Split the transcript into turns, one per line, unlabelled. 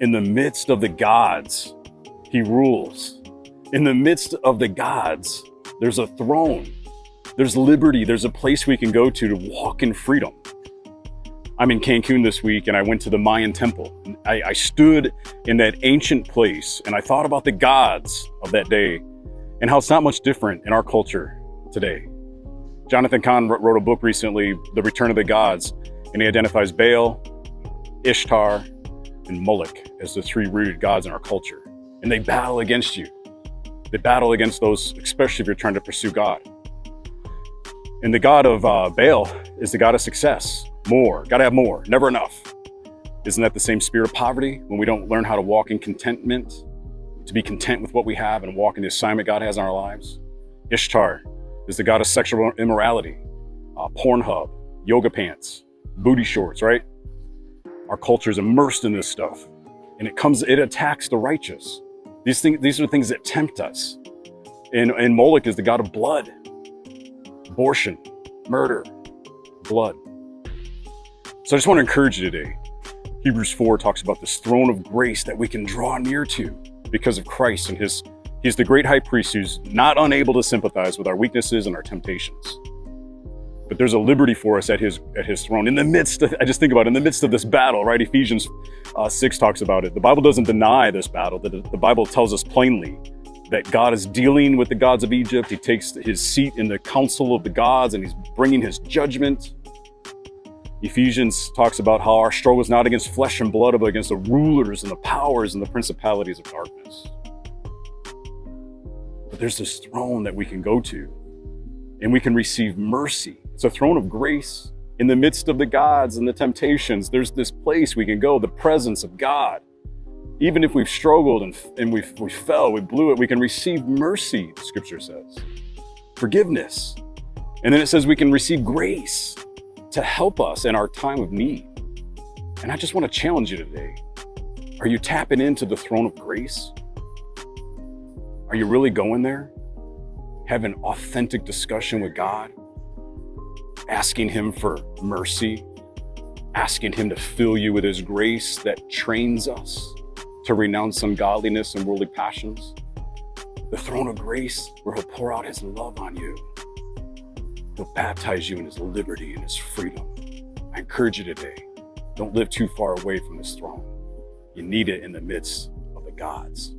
In the midst of the gods, he rules. In the midst of the gods, there's a throne. There's liberty. There's a place we can go to walk in freedom. I'm in Cancun this week and I went to the Mayan temple. I stood in that ancient place and I thought about the gods of that day and how it's not much different in our culture today. Jonathan Cahn wrote a book recently, The Return of the Gods, and he identifies Baal, Ishtar, and Moloch as the three rooted gods in our culture. And they battle against you. They battle against those, especially if you're trying to pursue God. And the god of Baal is the god of success. More, gotta have more, never enough. Isn't that the same spirit of poverty when we don't learn how to walk in contentment, to be content with what we have and walk in the assignment God has in our lives? Ishtar is the god of sexual immorality, Pornhub, yoga pants, booty shorts, right? Our culture is immersed in this stuff and it attacks the righteous. These are things that tempt us. And Moloch is the god of blood, abortion, murder, blood. So I just want to encourage you today. Hebrews 4 talks about this throne of grace that we can draw near to because of Christ and he's the great high priest who's not unable to sympathize with our weaknesses and our temptations. But there's a liberty for us at his throne. In the midst of, I just think about it, in the midst of this battle, right? Ephesians 6 talks about it. The Bible doesn't deny this battle. The Bible tells us plainly that God is dealing with the gods of Egypt. He takes his seat in the council of the gods and he's bringing his judgment. Ephesians talks about how our struggle is not against flesh and blood, but against the rulers and the powers and the principalities of darkness. But there's this throne that we can go to and we can receive mercy. It's a throne of grace in the midst of the gods and the temptations. There's this place we can go, the presence of God. Even if we've struggled and we fell, we blew it, we can receive mercy, the scripture says. Forgiveness. And then it says we can receive grace to help us in our time of need. And I just want to challenge you today. Are you tapping into the throne of grace? Are you really going there? Having authentic discussion with God? Asking him for mercy? Asking him to fill you with his grace that trains us to renounce ungodliness and worldly passions? The throne of grace where he'll pour out his love on you. He'll baptize you in his liberty and his freedom. I encourage you today, don't live too far away from this throne. You need it in the midst of the gods.